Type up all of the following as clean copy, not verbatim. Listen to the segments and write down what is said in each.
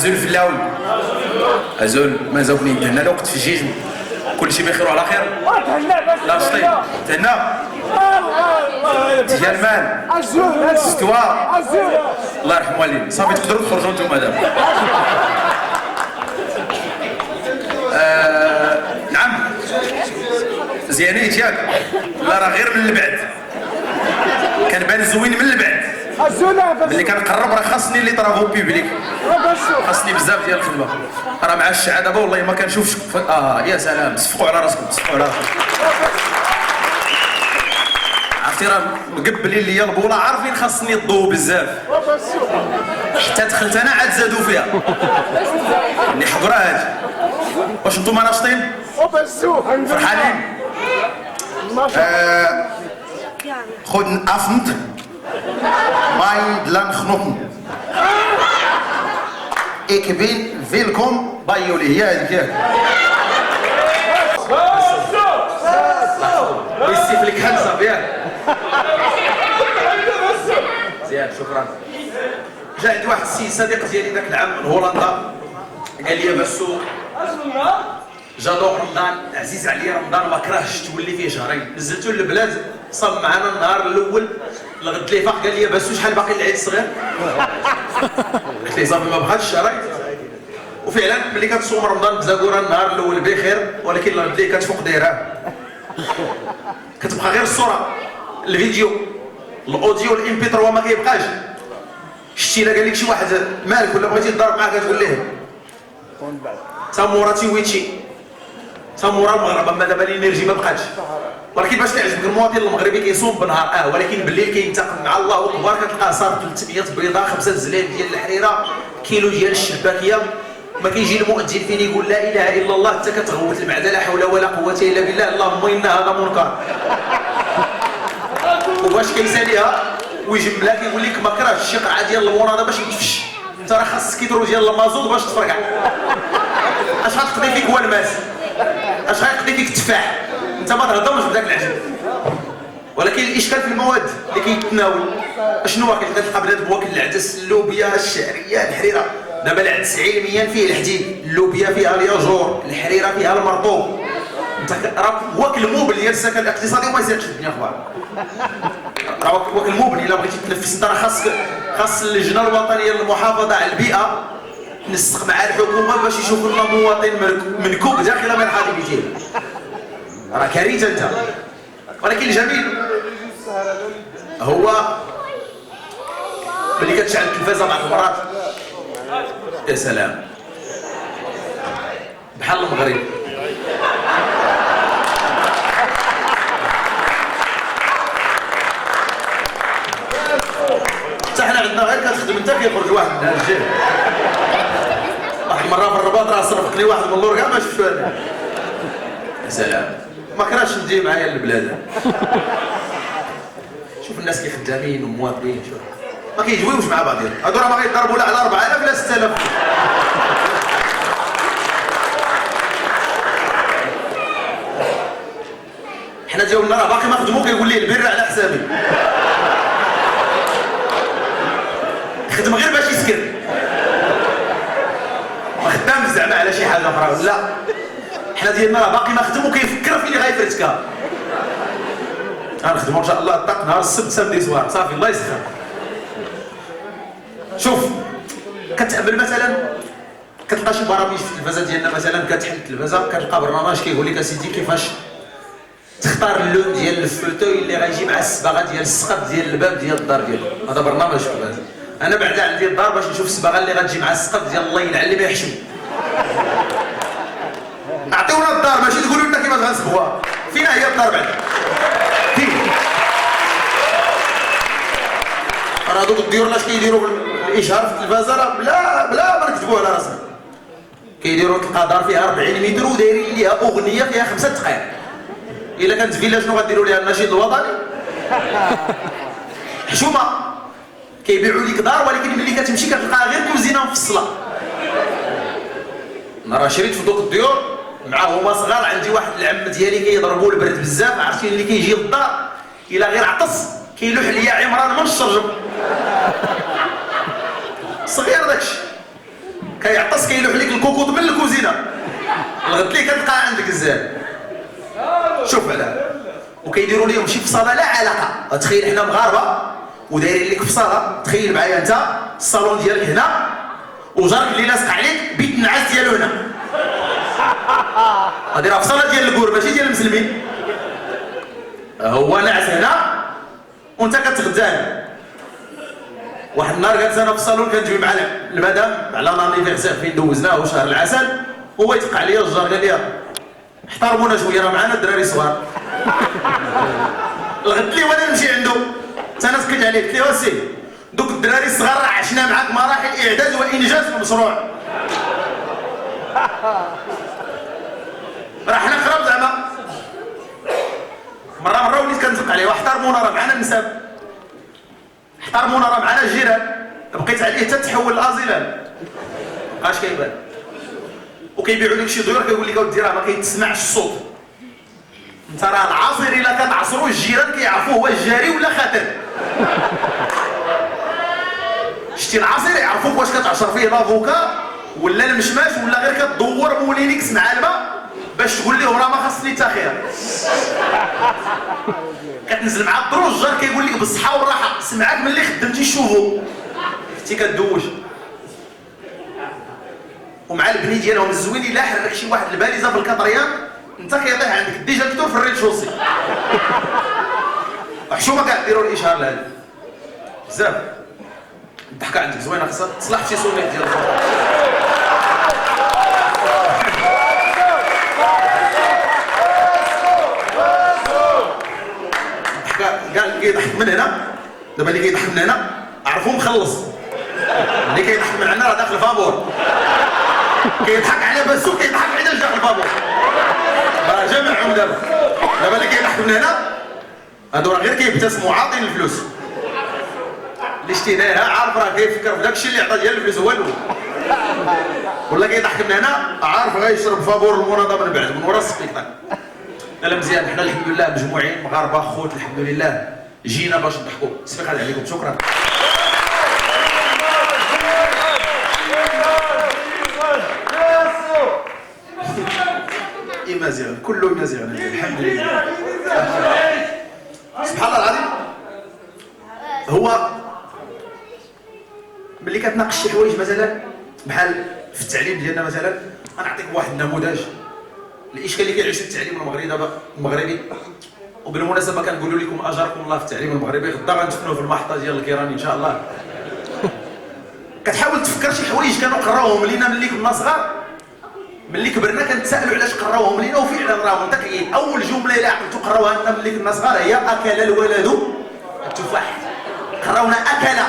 عزول في اللاوي عزول ما زوقني تهنا الوقت في الجيج كل شيء بخير وعلى خير لا شطي تهنا ديال المال استواء الله يرحم والديك صافي تقدروا تخرجوا نتوما دابا نعم زيانيت ياك لا راه غير من البعد كنبان زوين من البعد ملي كنقرب راه خاصني لي طرافو بيبليك خاصني بزاف ديال الخدمه راه مع الشعه دابا والله ما كنشوفش يا سلام صفقوا على راسكم صفقوا على راسكم عرفتي راه مقبلين ليا البوله عارفين خاصني الضو بزاف حتى دخلت انا عاد زادوا فيها اللي حضرها هادي واش نتوما ناشطين فرحانين خذ افند Mein Langknochen. Ik ben welkom bij jullie. Ja, ja. ويسيف لك خمسة بيان. زين شكرا. جا عند واحد السيد صديق ديالي ذاك العام من هولندا قال لي باسو جادور رمضان عزيز عليا رمضان ما كرهش تولي فيه شهرين نزلتو للبلاد صاب معنا النهار الاول الغد لي فاق قال لي باسو شحال باقي العيد الصغير قلت ليه صافي ما بقاش الشهرين وفعلا ملي كتصوم رمضان بزاكوره النهار الاول بخير ولكن الغد لي كتفوق دايرها كتبقى غير الصوره الفيديو الاوديو الام بي 3 ما كيبقاش شتي الا قال لك شي واحد مالك ولا بغيتي تضرب معاه كتقول ليه ساموراتي ويتشي سامورا المغرب اما دابا الانرجي ما بقاتش ولكن باش تعجبك المواطن المغربي كيصوم بالنهار ولكن بالليل كينتقم مع الله اكبر كتلقاه صار 300 بيضه 5 زلال ديال الحريره كيلو ديال الشباكيه ما كيجي المؤذن فين يقول لا اله الا الله حتى كتغوت المعده لا حول ولا قوه الا بالله اللهم ان هذا منكر وباش كيساليها ويجملها كيقول لك ما كرهش شي قرعه ديال المناضه باش يتفش انت راه خاصك كيدرو ديال المازوط باش تفرقع اش غتقضي فيك هو الماس اش غيقضي فيك التفاح انت ما تهضمش بداك العجب ولكن الاشكال في المواد اللي كيتناول شنو هو كتلقى بنادم واكل العدس اللوبيا الشعريه الحريره دابا العدس علميا فيه الحديد اللوبيا فيها الياجور الحريره فيها المرطوب انت راك واكل موبل ديال السكن الاقتصادي وما يزيدش الدنيا اخبار راه واكل موبل الا بغيتي تنفس انت راه خاص اللجنه الوطنيه للمحافظه على البيئه تنسق مع الحكومه باش يشوفوا لنا مواطن منكوب داخل مرحاض بيتيه راه كارثه انت ولكن الجميل هو ملي كتشعل التلفازه بعض المرات يا سلام بحال المغرب حتى حنا عندنا غير كتخدم انت كيخرج واحد من الجهه واحد المره في الرباط راه صرفت لي واحد من اللور كاع ما شفتو انا يا سلام ما كرهش تجي معايا للبلاد شوف الناس كي خدامين ومواطنين شوف ما كيجويوش مع بعضهم هادو راه ما غيضربوا لا على 4000 لا 6000 حنا ديالنا راه باقي ما خدمو كيقول لي البر على حسابي خدم غير باش يسكر ما خدامش زعما على شي حاجه اخرى لا حنا ديالنا راه باقي ما خدم وكيفكر في اللي غيفرتكا غنخدمو ان شاء الله الطاق نهار السبت سامدي سوار صافي الله يسخر شوف كتعمل مثلا كتلقى شي برامج في التلفازه ديالنا مثلا كتحل التلفازه كتلقى برنامج كيقول لك اسيدي كيفاش تختار اللون ديال الفوتوي اللي غيجي مع الصباغه ديال السقف ديال الباب ديال الدار ديالك هذا برنامج في هذا انا بعدا عندي الدار باش نشوف الصباغه اللي غتجي مع السقف ديال الله يلعن اللي ما يحشم اعطيونا الدار ماشي تقولوا لنا كيفاش غنصبغوها فينا هي الدار بعدا فين راه هذوك الديور اش كيديروا الاشهار في التلفازه راه بلا ما نكتبوه على راسنا كيديروا تلقى دار فيها 40 متر ودايرين ليها اغنيه فيها 5 دقائق الا كانت فيلا شنو غديروا ليها النشيد الوطني حشومه كيبيعوا لك دار ولكن ملي كتمشي كتلقاها غير كوزينه مفصله انا راه شريت في دوك الديور مع هما صغار عندي واحد العم ديالي كيضربوا البرد بزاف عرفتي اللي كيجي للدار الا غير عطس كيلوح ليا عمران من الشرجم صغير داكشي كيعطس كيلوح لك الكوكوط من الكوزينه الغد ليه كتلقى عندك الزاد. شوف على وكيديروا لهم شي فصاله لا علاقه. تخيل حنا مغاربه ودايرين لك فصاله، تخيل معايا انت الصالون ديالك هنا وجارك اللي لاصق عليك بيت النعاس ديالو هنا. هادي راه فصاله ديال الكور ماشي ديال المسلمين. هو نعس هنا وانت كتغداه. واحد النهار جالس انا في الصالون كنجوي مع المدام على لانيفيرسير فين دوزناه وشهر العسل، هو يتق عليا الجار قال لي احترمونا شويه راه معنا الدراري صغار. الغد لي وانا نمشي عنده حتى انا سكت عليه قلت له واسي دوك الدراري الصغار راه عشنا معاك مراحل اعداد وانجاز في المشروع. راه حنا قراب زعما. مره وليت كنزق عليه واحترمونا راه معنا النساب، احترمونا راه معنا الجيران. بقيت عليه حتى تحول لازيلان مابقاش كيبان. وكيبيعوا لك شي ديور كيقول لك اودي راه ما كيتسمعش الصوت. انت راه العصير الا كتعصرو الجيران كيعرفوه هو الجاري ولا خاتم. شتي العصير يعرفوك واش كتعصر فيه لافوكا ولا المشماش ولا غير كتدور مولينيكس مع الماء باش تقول لهم راه ما خاصني تاخير. كتنزل مع الدرو الجار كيقول لك بالصحه والراحه سمعك ملي خدمتي الشوفو كنتي كدوج. ومع البني ديالهم الزوين الا حرك شي واحد الباليزه في الكاطريان انت كيطيح عندك ديجا كتور في الريد شوسي. حشومه كاع ديروا الاشهار لهذا بزاف. الضحكه عندك زوينه خاصها تصلح في شي سونيت ديال الخطر. كاع اللي كيضحك من هنا دابا اللي كيضحك من هنا عرفو مخلص، اللي كيضحك من عندنا راه داخل الفابور. كيضحك على باسو كيضحك علاش داخل الفابور. راه جمعهم دابا اللي كيضحك من هنا هادو راه غير كيبتسموا عاطين الفلوس. اللي شتي هنايا عارف راه كيفكر في داكشي اللي عطا ديال الفلوس هو الاول. ولا كيضحك من هنا عارف غيشرب فابور المناضه من بعد من ورا السبيكتاك. لا مزيان حنا الحمد لله مجموعين مغاربه خوت الحمد لله جينا باش نضحكوا. صفيق عليكم شكرا. مزيان كله مزيان الحمد لله. سبحان الله العظيم. هو ملي كتناقش شي حوايج مثلا بحال في التعليم ديالنا مثلا غنعطيك واحد النموذج الاشكال اللي كيعيشوا التعليم المغربي دابا المغربي. وبالمناسبه كنقولوا لكم اجركم الله في التعليم المغربي. غدا غندفنوه في المحطه ديال الكيراني ان شاء الله. كتحاول تفكر شي حوايج كانوا قراوهم لينا ملي كنا صغار، ملي كبرنا كنتسائلوا علاش قراوهم لينا وفعلا راهم ذكيين. اول جمله الا عقلتوا قراوها لنا ملي كنا صغار هي اكل الولد التفاح. قراونا اكل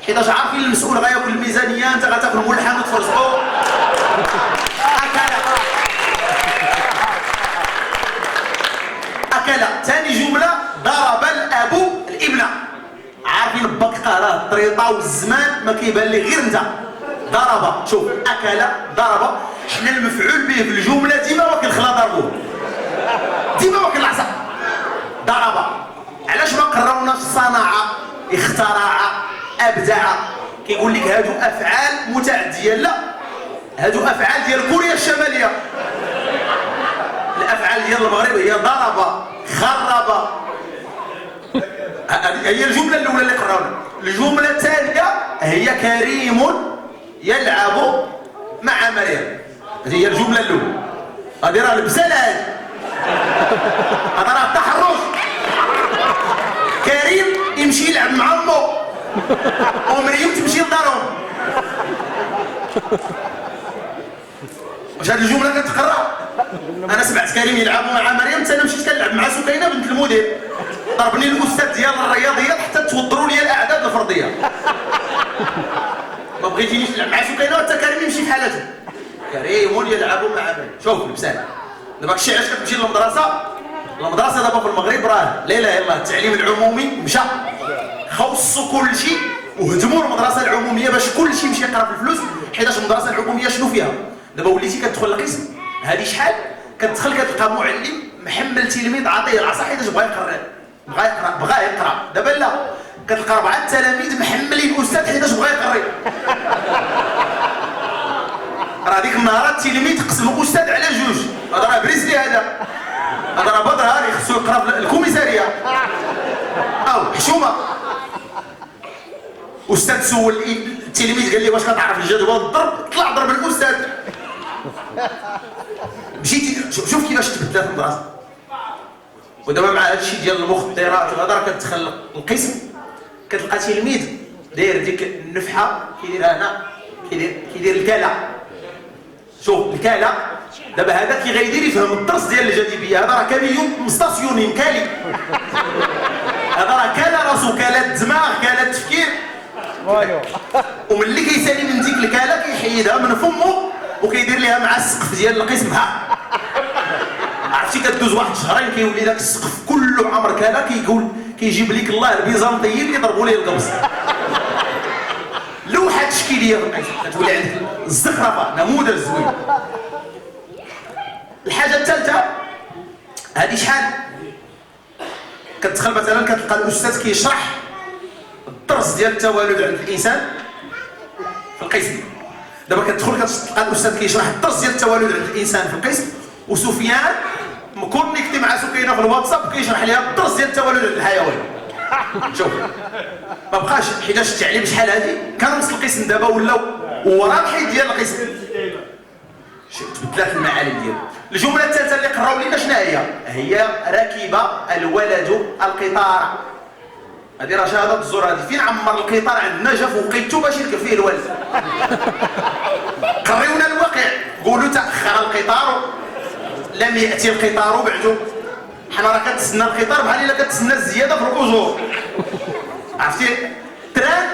حيت عارفين المسؤول غياكل الميزانيه انت غتاكل ملحم وتفرزقو. اكل. ثاني جمله ضرب الاب الابن. عارفين باك قراه الطريطه والزمان ما كيبان لي غير انت. ضرب. شوف اكل ضرب حنا المفعول به في الجمله ديما واكل خلا ضربوه ديما واكل العصا. ضرب. علاش ما قراوناش صنع اخترع ابدع؟ كيقول لك هادو افعال متعديه. لا هادو افعال ديال كوريا الشماليه. الافعال ديال المغرب هي ضرب خرب. هي الجمله الاولى اللي قراونا. الجمله الثانيه هي كريم يلعب مع مريم. هذه هي الجمله الاولى. هذه راه البساله هذا راه التحرش. كريم يمشي يلعب مع امه ومريم تمشي لدارهم. واش هذه الجمله كتقرا؟ انا سمعت كريم يلعب مع مريم حتى انا مشيت كنلعب مع سكينه بنت المدير. ضربني الاستاذ ديال الرياضيات حتى توضروا لي الاعداد الفرديه. ما بغيتينيش نلعب مع سكينه حتى كريم يمشي في حالته. كريم يلعب مع مريم. شوف البساله دابا الشيء علاش كتمشي للمدرسه. المدرسه دابا في المغرب راه لا اله الا الله التعليم العمومي مشى خصوا كل شيء وهدموا المدرسه العموميه باش كل شيء يمشي يقرا في الفلوس. حيتاش المدرسه العموميه شنو فيها؟ دابا وليتي كتدخل القسم هذه شحال كتدخل كتلقى معلم محمل تلميذ عاطيه العصا حيتاش بغا يقرا. دابا لا كتلقى 4 تلاميذ محملين استاذ حيتاش بغا يقري. راه ديك النهار التلميذ قسم الاستاذ على جوج، هذا راه بريزلي، هذا راه بدرها خصو يقرا في الكوميساريه او حشومه. استاذ سول التلميذ قال لي واش كتعرف الجدول الضرب؟ طلع ضرب الاستاذ. مشيتي شوف كيفاش تبدلات المدرسه. ودابا مع هذا الشيء ديال المخدرات وهذا راه كتدخل القسم كتلقى تلميذ داير ديك النفحه كيديرها هنا، كيدير الكاله. شوف الكاله دابا هذا كي غيدير يفهم الدرس ديال الجاذبيه، هذا راه كاميون مستاسيوني مكالي، هذا راه كاله راسو، كاله الدماغ، كاله التفكير. وملي كيسالي من ديك الكاله كيحيدها من فمه وكيدير ليها مع السقف ديال القسم. ها عرفتي كدوز واحد شهرين كيولي داك السقف كله عمر كاله، كيقول كيجيب لك الله البيزنطيين يضربوا ليه القبص. لوحه تشكيليه في القسم كتولي عندك الزخرفه، نموذج زوين. الحاجه الثالثه هذه شحال كتدخل مثلا كتلقى الاستاذ كيشرح الدرس ديال التوالد عند الانسان في القسم. دابا كتدخل كتلقى الاستاذ كيشرح الدرس ديال التوالد عند الانسان في القسم، وسفيان مكونيكتي مع سكينه في الواتساب كيشرح ليها الدرس ديال التوالد عند الحيوان. شوف ما بقاش، حيتاش التعليم شحال هادي كان وسط القسم دابا ولاو ورا الحيط ديال القسم. تبدلات المعالم ديالو. الجمله الثالثه اللي قراو لينا شنو هي ركب الولد القطار. هذه راه شهاده الزور. هذه فين عمر القطار عندنا جا فوقيتو باش يركب فيه الولد. قريونا الواقع، قولوا تاخر القطار، لم ياتي القطار بعده. حنا راه كنتسنى القطار بحال الا كتسنى الزياده في الاجور. عرفتي التران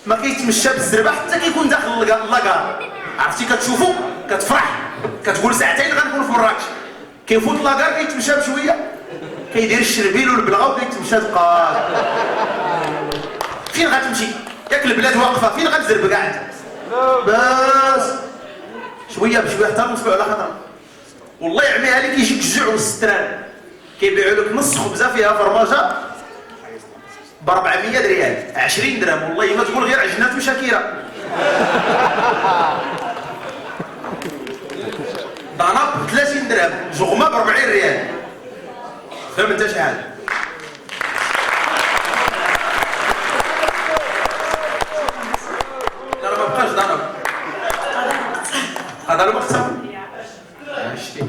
ما كيتمشى بالزربه حتى كيكون داخل لاكار. عرفتي كتشوفو كتفرح كتقول ساعتين غنكون في مراكش. كيفوت لاكار كيتمشى بشويه كيدير الشربيل والبلغه وكيتمشى دقائق. فين غتمشي؟ ياك البلاد واقفه، فين غتزرب قاعد؟ بس شويه بشويه حتى نوصلوا على خطر. والله يعميها لك يجيك الجوع والستران. كيبيعوا لك نص خبزه فيها فرماجه ب 400 ريال، 20 درهم. والله ما تقول غير عجينات وشاكيره. ضناب ب 30 درهم، جغمه ب 40 ريال. فهم انت شحال؟ لا ما بقاش ضناب. هذا الوقت شتي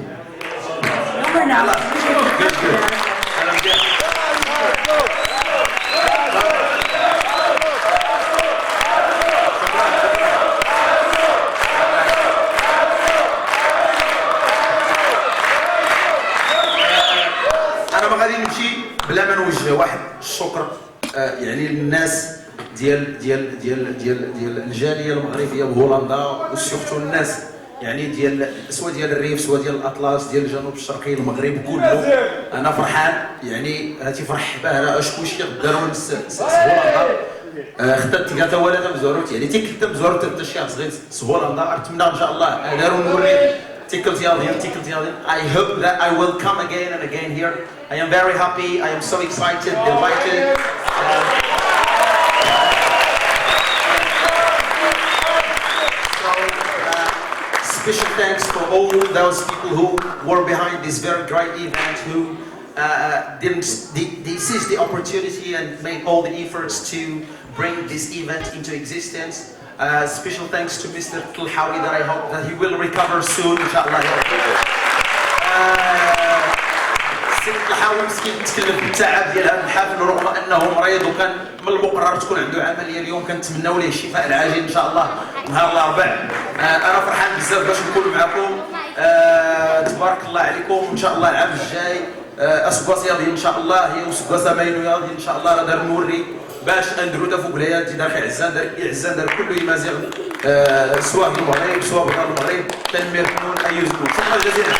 انا ما غادي نمشي بلا ما نوجه واحد الشكر يعني للناس ديال الجاليه المغربيه بهولندا، وسيرتو الناس يعني ديال سواء ديال الريف سواء ديال الاطلس ديال الجنوب الشرقي المغرب كله. انا فرحان يعني هاتي فرح باهره اشكوشي داروا هولندا خدت ثلاثه ولا مزوروت يعني تيكلت مزوروت حتى شي صغير هولندا. اتمنى ان شاء الله داروا نوري تيكلت ياضين. I hope that I will come again and again here. I am very happy. I am so excited, delighted. Special thanks for all those people who were behind this very great event, who they seized the opportunity and made all the efforts to bring this event into existence. Special thanks to Mr. Tulhawi that I hope that he will recover soon, inshallah. السيد الطلحاوي مسكين تكلم بالتعب ديال هذا الحفل رغم انه مريض وكان من المقرر تكون عنده عمليه اليوم. كنتمناو ليه الشفاء العاجل ان شاء الله نهار الاربعاء. انا فرحان بزاف باش نكون معكم. تبارك الله عليكم. ان شاء الله العام الجاي اسكواس ياضي ان شاء الله هي وسكواس ماينو ياضي ان شاء الله. دار نوري باش ندرو تا فوق العيال دار في عزان دار عزان دار كله يمازيغ سواء في المغرب سواء برا المغرب تنمير حنون ايوزكم. شكرا جزيلا.